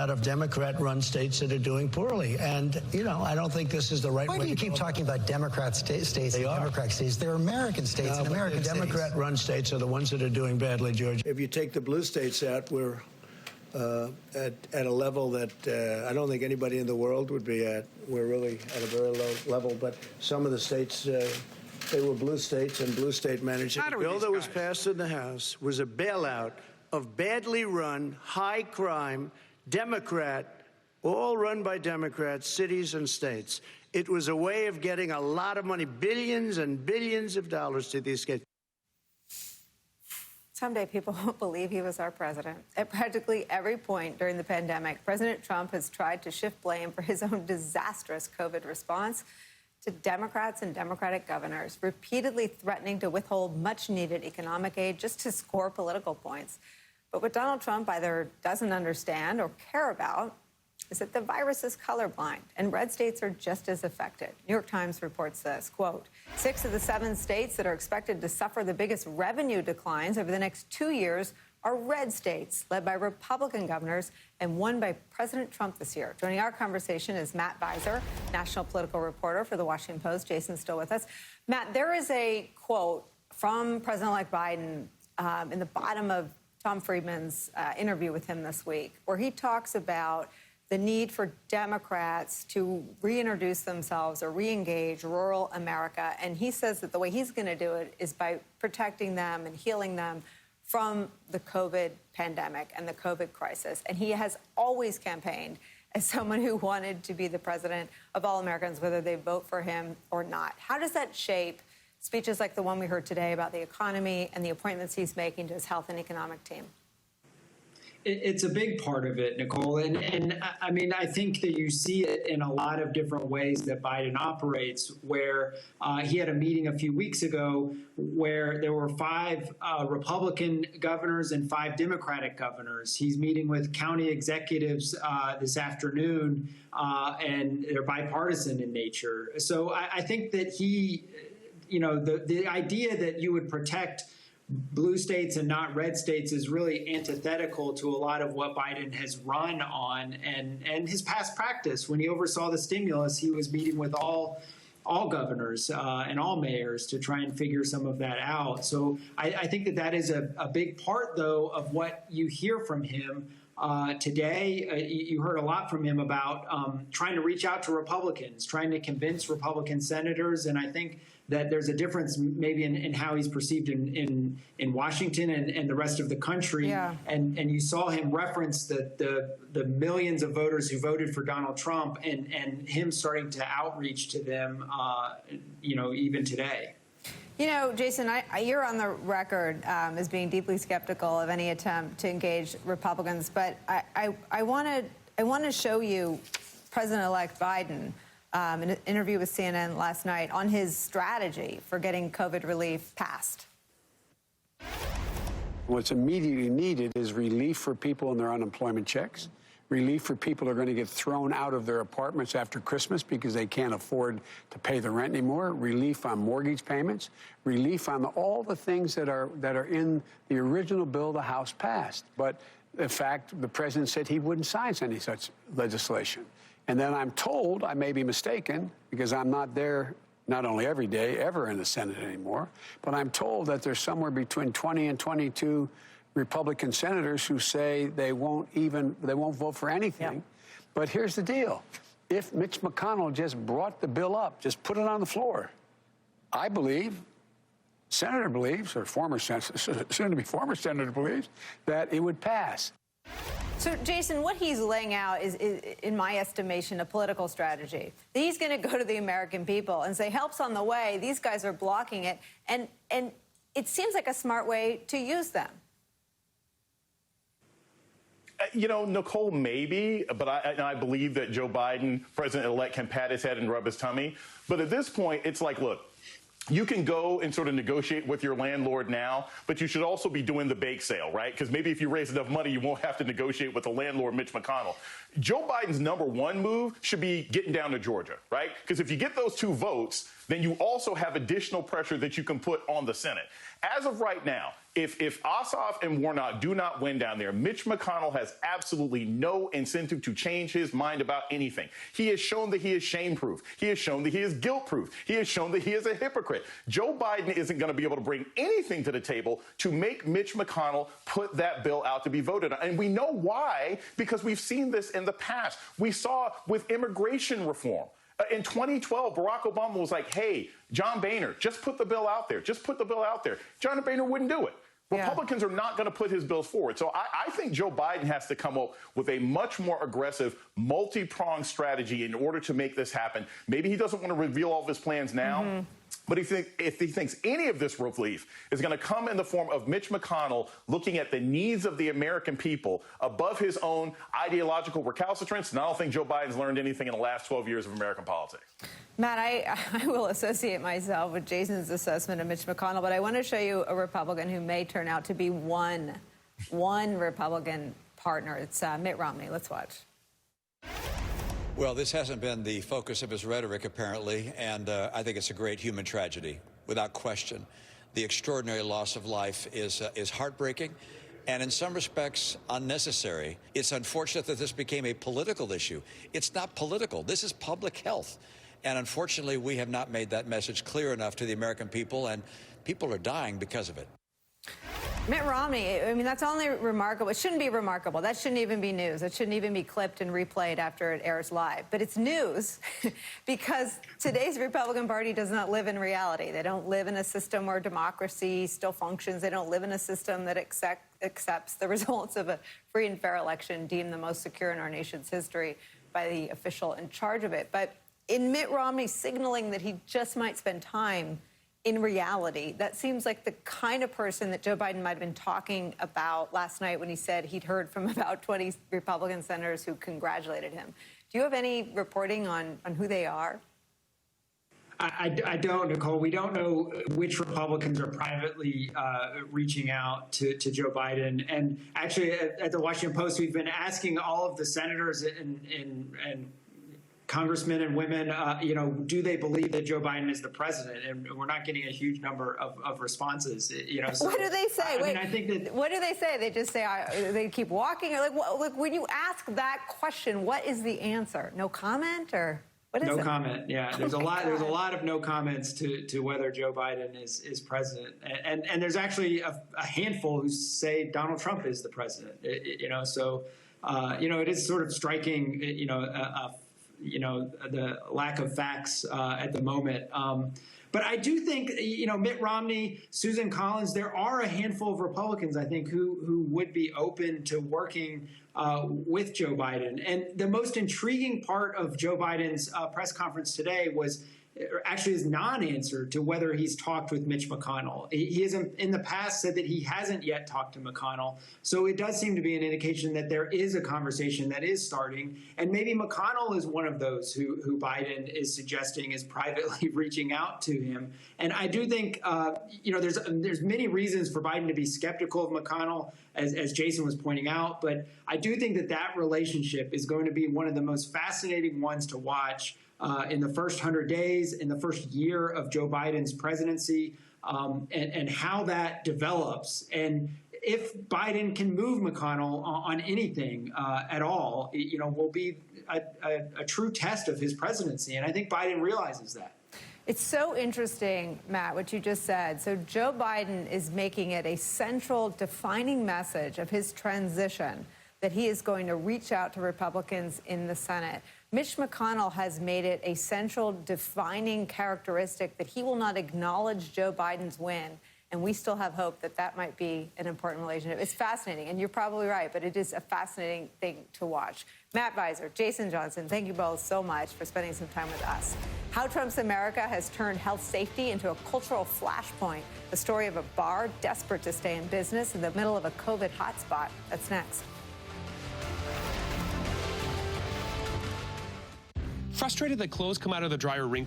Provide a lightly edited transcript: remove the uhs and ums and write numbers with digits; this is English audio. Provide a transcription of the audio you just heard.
lot of Democrat-run states that are doing poorly. And, you know, I don't think this is the right way to go. Why do you keep talking about Democrat states and Democrat states? They're American states and American states. Democrat-run states are the ones that are doing badly, George. If you take the blue states out, we're at a level that I don't think anybody in the world would be at. We're really at a very low level. But some of the states, they were blue states and blue state managers. The bill that was passed in the House was a bailout of badly run, high-crime, Democrat, all run by Democrats, cities and states. It was a way of getting a lot of money, billions and billions of dollars to these states. Someday people won't believe he was our president. At practically every point during the pandemic, President Trump has tried to shift blame for his own disastrous COVID response to Democrats and Democratic governors, repeatedly threatening to withhold much-needed economic aid just to score political points. But what Donald Trump either doesn't understand or care about is that the virus is colorblind, and red states are just as affected. New York Times reports this, quote, 6 of the 7 states that are expected to suffer the biggest revenue declines over the next 2 years are red states, led by Republican governors and won by President Trump this year. Joining our conversation is Matt Visor, national political reporter for The Washington Post. Jason's still with us. Matt, there is a quote from President-elect Biden in the bottom of Tom Friedman's interview with him this week, where he talks about the need for Democrats to reintroduce themselves or reengage rural America. And he says that the way he's going to do it is by protecting them and healing them from the COVID pandemic and the COVID crisis. And he has always campaigned as someone who wanted to be the president of all Americans, whether they vote for him or not. How does that shape speeches like the one we heard today about the economy and the appointments he's making to his health and economic team? It's a big part of it, Nicole. And I mean, I think that you see it in a lot of different ways that Biden operates, where he had a meeting a few weeks ago where there were 5 Republican governors and 5 Democratic governors. He's meeting with county executives this afternoon, and they're bipartisan in nature. So I think that he, you know, the idea that you would protect blue states and not red states is really antithetical to a lot of what Biden has run on and his past practice. When he oversaw the stimulus, he was meeting with all governors and all mayors to try and figure some of that out. So I think that is a big part, though, of what you hear from him today. You heard a lot from him about trying to reach out to Republicans, trying to convince Republican senators. And I think that there's a difference maybe in how he's perceived in Washington and the rest of the country. Yeah. And you saw him reference the millions of voters who voted for Donald Trump and him starting to outreach to them, you know, even today. You know, Jason, you're on the record as being deeply skeptical of any attempt to engage Republicans, but I want to show you President-elect Biden in an interview with CNN last night on his strategy for getting COVID relief passed. What's immediately needed is relief for people in their unemployment checks, relief for people who are going to get thrown out of their apartments after Christmas because they can't afford to pay the rent anymore, relief on mortgage payments, relief on all the things that are in the original bill the House passed. But in fact, the president said he wouldn't sign any such legislation. And then I'm told, I may be mistaken, because I'm not there not only every day, ever in the Senate anymore, but I'm told that there's somewhere between 20 and 22 Republican senators who say they won't vote for anything. Yeah. But here's the deal. If Mitch McConnell just brought the bill up, just put it on the floor, I believe, Senator believes, or former senator, soon-to-be former senator believes, that it would pass. So, Jason, what he's laying out is, in my estimation, a political strategy. He's going to go to the American people and say, help's on the way. These guys are blocking it. And it seems like a smart way to use them. You know, Nicole, maybe, but I believe that Joe Biden, president-elect, can pat his head and rub his tummy. But at this point, it's like, look, you can go and sort of negotiate with your landlord now, but you should also be doing the bake sale, right? Because maybe if you raise enough money, you won't have to negotiate with the landlord, Mitch McConnell. Joe Biden's #1 move should be getting down to Georgia, right? Because if you get those 2 votes, then you also have additional pressure that you can put on the Senate. As of right now, if Ossoff and Warnock do not win down there, Mitch McConnell has absolutely no incentive to change his mind about anything. He has shown that he is shame-proof. He has shown that he is guilt-proof. He has shown that he is a hypocrite. Joe Biden isn't going to be able to bring anything to the table to make Mitch McConnell put that bill out to be voted on. And we know why, because we've seen this in the past. We saw with immigration reform. In 2012, Barack Obama was like, hey, John Boehner, just put the bill out there. Just put the bill out there. John Boehner wouldn't do it. Republicans are not going to put his bills forward. So I think Joe Biden has to come up with a much more aggressive, multi-pronged strategy in order to make this happen. Maybe he doesn't want to reveal all of his plans now. But if he thinks any of this relief is going to come in the form of Mitch McConnell looking at the needs of the American people above his own ideological recalcitrance, and I don't think Joe Biden's learned anything in the last 12 years of American politics. Matt, I will associate myself with Jason's assessment of Mitch McConnell, but I want to show you a Republican who may turn out to be one Republican partner. It's Mitt Romney. Let's watch. Well, this hasn't been the focus of his rhetoric, apparently, and I think it's a great human tragedy, without question. The extraordinary loss of life is heartbreaking and, in some respects, unnecessary. It's unfortunate that this became a political issue. It's not political. This is public health. And unfortunately, we have not made that message clear enough to the American people, and people are dying because of it. Mitt Romney, I mean, that's only remarkable. It shouldn't be remarkable. That shouldn't even be news. It shouldn't even be clipped and replayed after it airs live. But it's news because today's Republican Party does not live in reality. They don't live in a system where democracy still functions. They don't live in a system that accepts the results of a free and fair election deemed the most secure in our nation's history by the official in charge of it. But in Mitt Romney signaling that he just might spend time in reality, that seems like the kind of person that Joe Biden might have been talking about last night when he said he'd heard from about 20 Republican senators who congratulated him. Do you have any reporting on who they are? I don't, Nicole. We don't know which Republicans are privately reaching out to Joe Biden. And actually, at the Washington Post, we've been asking all of the senators and congressmen and women, do they believe that Joe Biden is the president? And we're not getting a huge number of responses. So, what do they say? I think that. What do they say? They just say they keep walking. Or like when you ask that question, what is the answer? No comment, or what is it? No comment. Yeah, there's a lot. There's a lot of no comments to whether Joe Biden is president, and there's actually a handful who say Donald Trump is the president. So it is sort of striking. The lack of facts at the moment. But I do think, Mitt Romney, Susan Collins, there are a handful of Republicans, I think, who would be open to working with Joe Biden. And the most intriguing part of Joe Biden's press conference today was actually his non-answer to whether he's talked with Mitch McConnell. He has in the past said that he hasn't yet talked to McConnell. So it does seem to be an indication that there is a conversation that is starting. And maybe McConnell is one of those who Biden is suggesting is privately reaching out to him. And I do think, there's many reasons for Biden to be skeptical of McConnell, as Jason was pointing out. But I do think that relationship is going to be one of the most fascinating ones to watch in the first 100 days, in the first year of Joe Biden's presidency, and how that develops. And if Biden can move McConnell on anything at all, will be a true test of his presidency. And I think Biden realizes that. It's so interesting, Matt, what you just said. So Joe Biden is making it a central defining message of his transition that he is going to reach out to Republicans in the Senate. Mitch McConnell has made it a central defining characteristic that he will not acknowledge Joe Biden's win. And we still have hope that might be an important relationship. It's fascinating, and you're probably right, but it is a fascinating thing to watch. Matt Visor, Jason Johnson, thank you both so much for spending some time with us. How Trump's America has turned health safety into a cultural flashpoint. The story of a bar desperate to stay in business in the middle of a COVID hotspot. That's next. Frustrated that clothes come out of the dryer wrinkled?